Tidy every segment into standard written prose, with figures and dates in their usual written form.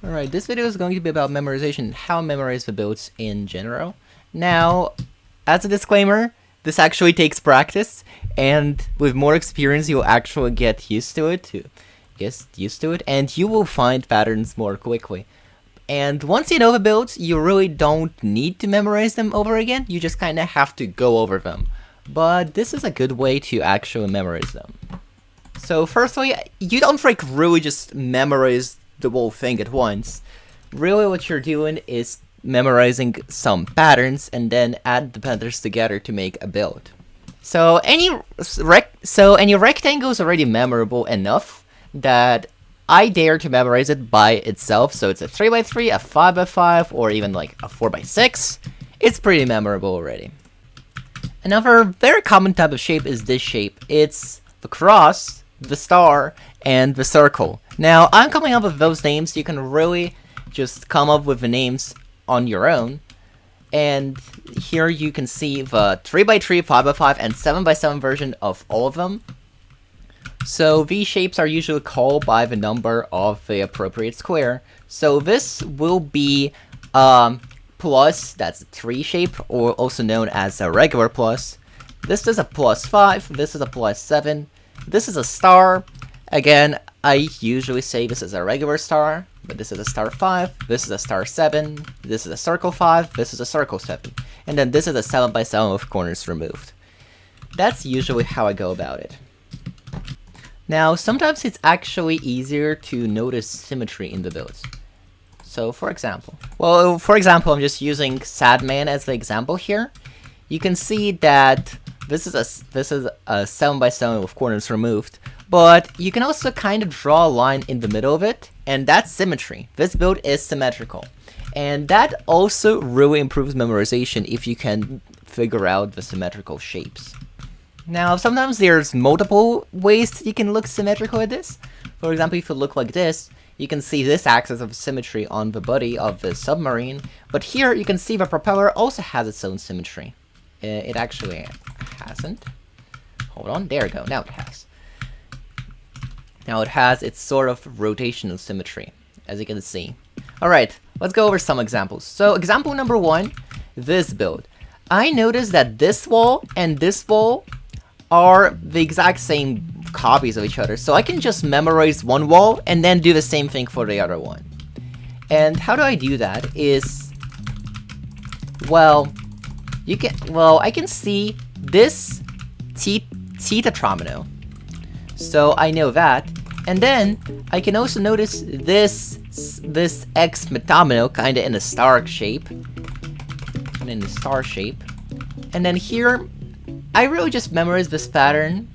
Alright, this video is going to be about memorization and how to memorize the builds in general. Now, as a disclaimer, this actually takes practice, and with more experience you'll actually get used to it, and you will find patterns more quickly. And once you know the builds, you really don't need to memorize them over again, you just kinda have to go over them. But this is a good way to actually memorize them. So firstly, you don't really just memorize the whole thing at once. Really what you're doing is memorizing some patterns and then add the patterns together to make a build. So any rectangle is already memorable enough that I dare to memorize it by itself. So it's a 3x3, a 5x5, or even like a 4x6. It's pretty memorable already. Another very common type of shape is this shape. It's the cross, the star, and the circle. Now, I'm coming up with those names. You can really just come up with the names on your own. And here you can see the 3x3, 5x5, and 7x7 version of all of them. So these shapes are usually called by the number of the appropriate square. So this will be plus, that's a 3 shape, or also known as a regular plus. This is a +5, this is a +7, this is a star. Again, I usually say this is a regular star, but this is a star 5, this is a star 7, this is a circle 5, this is a circle 7, and then this is a 7x7 with corners removed. That's usually how I go about it. Now, sometimes it's actually easier to notice symmetry in the builds. So, for example, I'm just using Sadman as the example here. You can see that this is a 7x7 with corners removed, but you can also kind of draw a line in the middle of it, and that's symmetry. This build is symmetrical, and that also really improves memorization if you can figure out the symmetrical shapes. Now, sometimes there's multiple ways that you can look symmetrical at this. For example, if you look like this, you can see this axis of symmetry on the body of the submarine, but here you can see the propeller also has its own symmetry. It actually hasn't. Hold on, there we go, now it has. Now it has its sort of rotational symmetry, as you can see. Alright, let's go over some examples. So example number 1, this build. I noticed that this wall and this wall are the exact same copies of each other, so I can just memorize one wall and then do the same thing for the other one. And how do I do that is, I can see this tetromino, so I know that, and then I can also notice this X metamino kinda in a star shape, and then here I really just memorize this pattern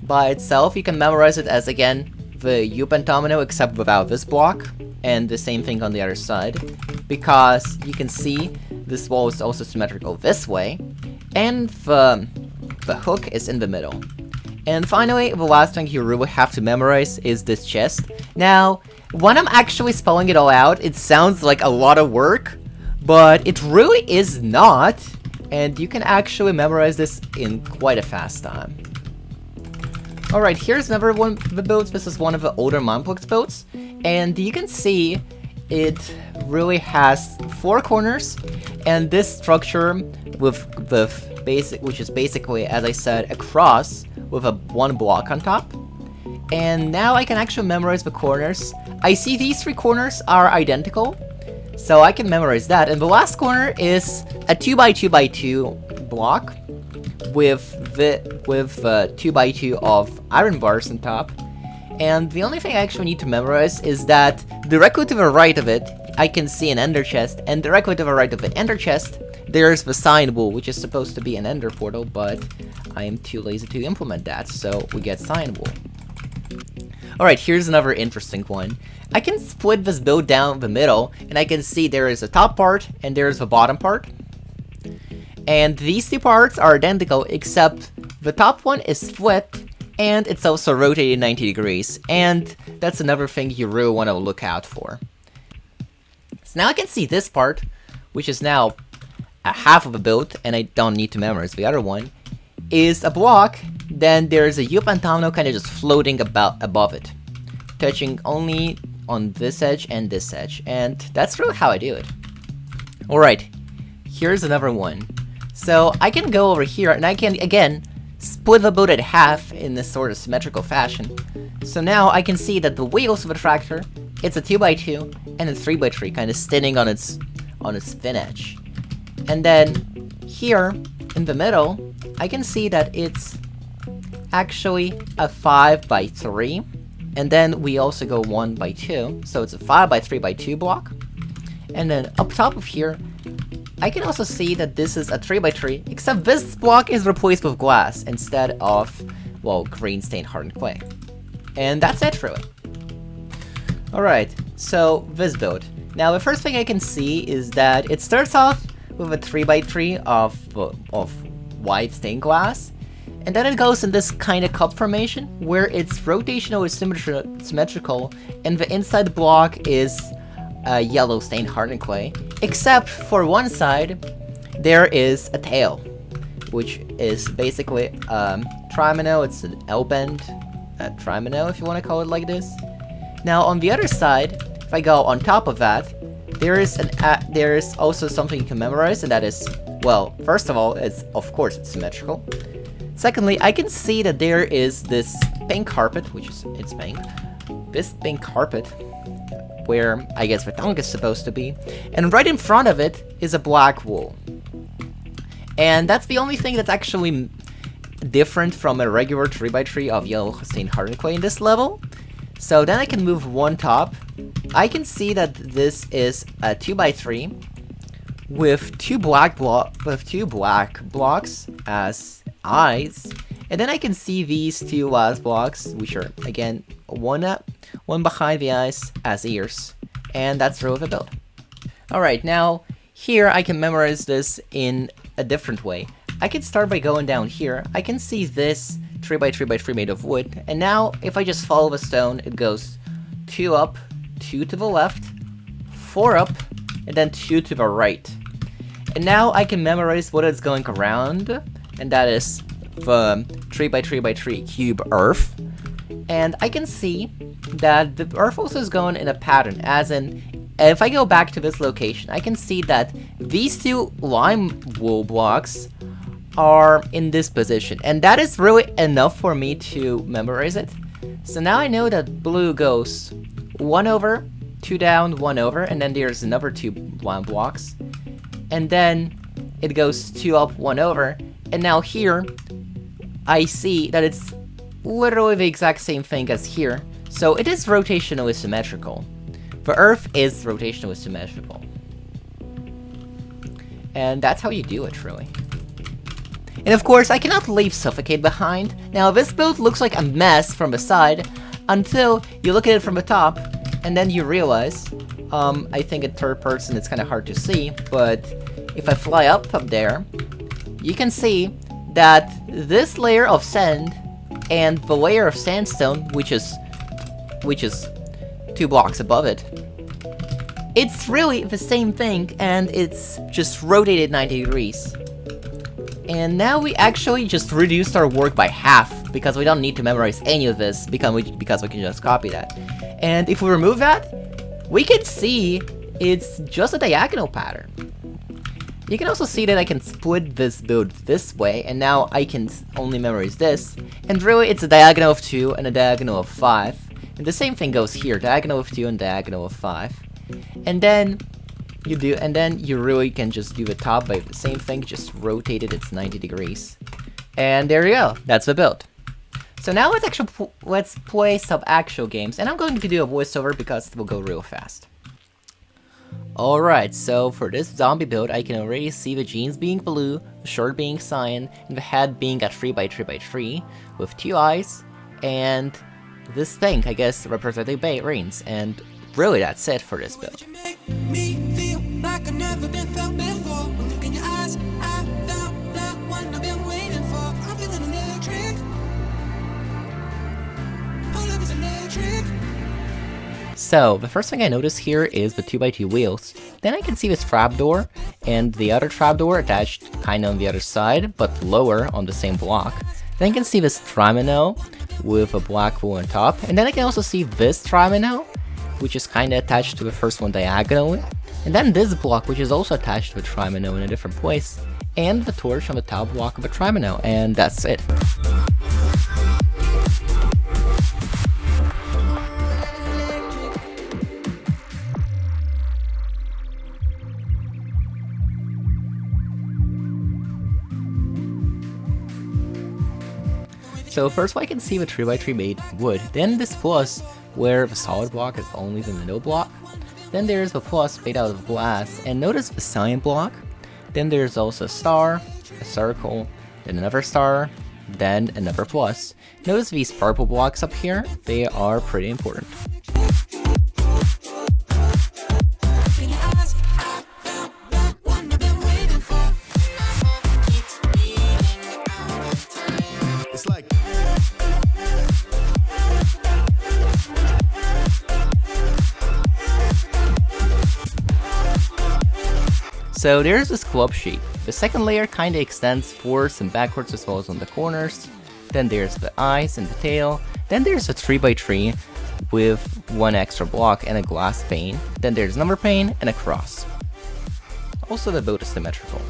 by itself. You can memorize it as, again, the U pentamino except without this block, and the same thing on the other side, because you can see this wall is also symmetrical this way, and the hook is in the middle. And finally, the last thing you really have to memorize is this chest. Now, when I'm actually spelling it all out, it sounds like a lot of work, but it really is not. And you can actually memorize this in quite a fast time. Alright, here's another one of the builds. This is one of the older Monplex builds. And you can see it really has 4 corners. And this structure with the basic, which is basically, as I said, a cross with a 1 block on top. And now I can actually memorize the corners. I see these 3 corners are identical, so I can memorize that. And the last corner is a 2x2x2 block with 2x2 of iron bars on top. And the only thing I actually need to memorize is that directly to the right of it, I can see an ender chest, and directly to the right of the ender chest, there's the sign wool, which is supposed to be an ender portal, but I am too lazy to implement that, so we get sign wool. Alright, here's another interesting one. I can split this build down the middle, and I can see there is a top part, and there's the bottom part. And these 2 parts are identical, except the top one is flipped, and it's also rotated 90 degrees, and that's another thing you really want to look out for. So now I can see this part, which is now a half of a build, and I don't need to memorize the other one, is a block. Then there's a U pentamino kind of just floating above it, touching only on this edge and this edge, and that's really how I do it. Alright, here's another one. So I can go over here and I can, again, split the boat in half in this sort of symmetrical fashion. So now I can see that the wheels of the tractor, it's a 2x2 and a 3x3 kind of standing on its thin edge. And then here in the middle, I can see that it's actually a 5x3. And then we also go 1x2, so it's a 5x3x2 block. And then up top of here, I can also see that this is a 3x3, except this block is replaced with glass instead of, well, green stained hardened clay. And that's it really. Alright, so this build. Now the first thing I can see is that it starts off with a 3x3 of white stained glass, and then it goes in this kind of cup formation where it's rotational and symmetrical, and the inside block is yellow stained hardened clay, except for one side there is a tail, which is basically trimino. It's an L-bend trimino, if you want to call it like this. Now on the other side, if I go on top of that, there is also something you can memorize, and that is, well, first of all, it's symmetrical. Secondly, I can see that there is this pink carpet, it's pink. This pink carpet, where I guess the tongue is supposed to be, and right in front of it is a black wool. And that's the only thing that's actually different from a regular 3x3 of yellow stained hardened clay in this level. So then I can move one top. I can see that this is a 2x3 with two black blocks as eyes, and then I can see these two last blocks, which are again one behind the eyes as ears, and that's really the build. Alright, now here I can memorize this in a different way. I can start by going down here. I can see this 3x3x3 made of wood, and now if I just follow the stone, it goes 2 up, 2 to the left, 4 up, and then 2 to the right. And now I can memorize what is going around, and that is the 3x3x3 cube earth. And I can see that the earth also is going in a pattern, as in, if I go back to this location, I can see that these two lime wool blocks are in this position, and that is really enough for me to memorize it. So now I know that blue goes 1 over, 2 down, 1 over, and then there's another 2 lime blocks, and then it goes 2 up, 1 over, and now here I see that it's literally the exact same thing as here, so it is rotationally symmetrical. The earth is rotationally symmetrical. And that's how you do it, really. And of course, I cannot leave Suffocate behind. Now, this build looks like a mess from the side, until you look at it from the top, and then you realize, I think in third person it's kind of hard to see, but if I fly up there, you can see that this layer of sand and the layer of sandstone, which is 2 blocks above it, it's really the same thing, and it's just rotated 90 degrees. And now we actually just reduced our work by half, because we don't need to memorize any of this, because we can just copy that. And if we remove that, we can see it's just a diagonal pattern. You can also see that I can split this build this way, and now I can only memorize this. And really, it's a diagonal of 2 and a diagonal of 5. And the same thing goes here, diagonal of 2 and diagonal of 5. And then you really can just do the top by the same thing, just rotate it, it's 90 degrees. And there you go, that's the build. So now let's play some actual games, and I'm going to do a voiceover because it will go real fast. Alright, so for this zombie build, I can already see the jeans being blue, the shirt being cyan, and the head being a 3x3x3 with 2 eyes, and this thing, I guess, representing brains, and really that's it for this build. Like I've never been felt before. Look in your eyes, I found the one I've been waiting for. I'm feeling electric. All of it's electric. So, the first thing I notice here is the 2x2 wheels. Then I can see this trapdoor, and the other trapdoor attached kinda on the other side, but lower on the same block. Then I can see this trimino with a black wool on top, and then I can also see this trimino which is kinda attached to the first one diagonally, and then this block, which is also attached to the trimino in a different place, and the torch on the top block of the trimino, and that's it. So first I can see the 3x3 made wood, then this plus where the solid block is only the middle block, then there's the plus made out of glass, and notice the sign block, then there's also a star, a circle, then another star, then another plus. Notice these purple blocks up here, they are pretty important. So there's this club shape. The second layer kinda extends forwards and backwards as well as on the corners. Then there's the eyes and the tail. Then there's a 3x3 with one extra block and a glass pane. Then there's number pane and a cross. Also the boat is symmetrical.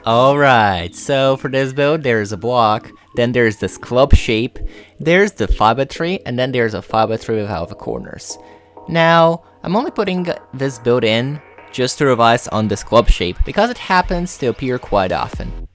Alright, so for this build, there's a block, then there's this club shape, there's the 5x3, and then there's a 5x3 without the corners. Now, I'm only putting this build in just to revise on this club shape, because it happens to appear quite often.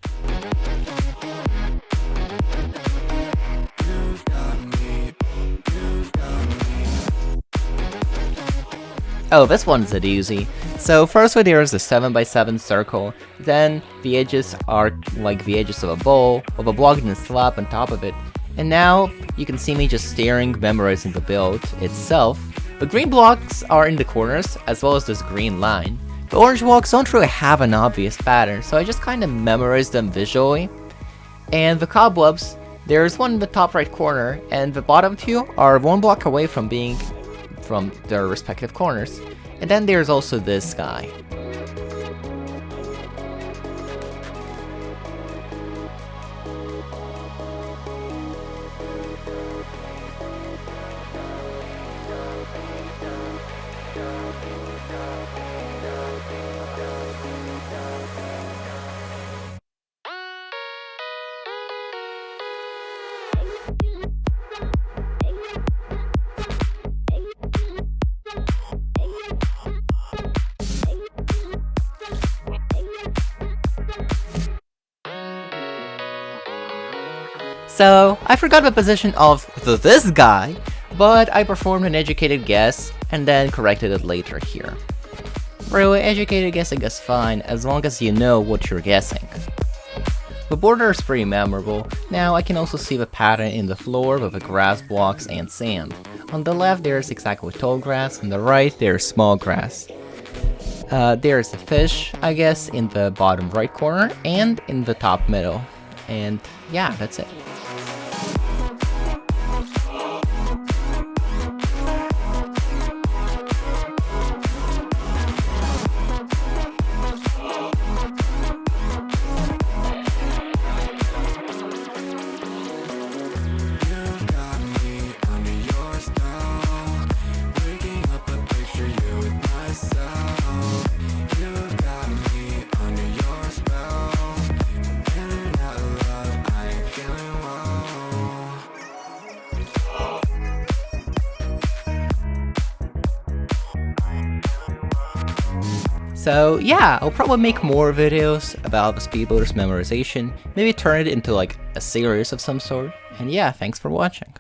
Oh, this one's a doozy. So firstly there is a 7x7 circle, then the edges are like the edges of a bowl, with a block and a slab on top of it, and now you can see me just staring, memorizing the build itself. The green blocks are in the corners, as well as this green line. The orange blocks don't really have an obvious pattern, so I just kinda memorized them visually. And the cobwebs, there's one in the top right corner, and the bottom two are one block away from being from their respective corners. And then there's also this guy. So, I forgot the position of this guy, but I performed an educated guess and then corrected it later here. Really, educated guessing is fine as long as you know what you're guessing. The border is pretty memorable. Now I can also see the pattern in the floor with the grass blocks and sand. On the left there's exactly tall grass, on the right there's small grass. There's a fish, I guess, in the bottom right corner and in the top middle. And yeah, that's it. So yeah, I'll probably make more videos about the speedboaters memorization, maybe turn it into like a series of some sort, and yeah, thanks for watching.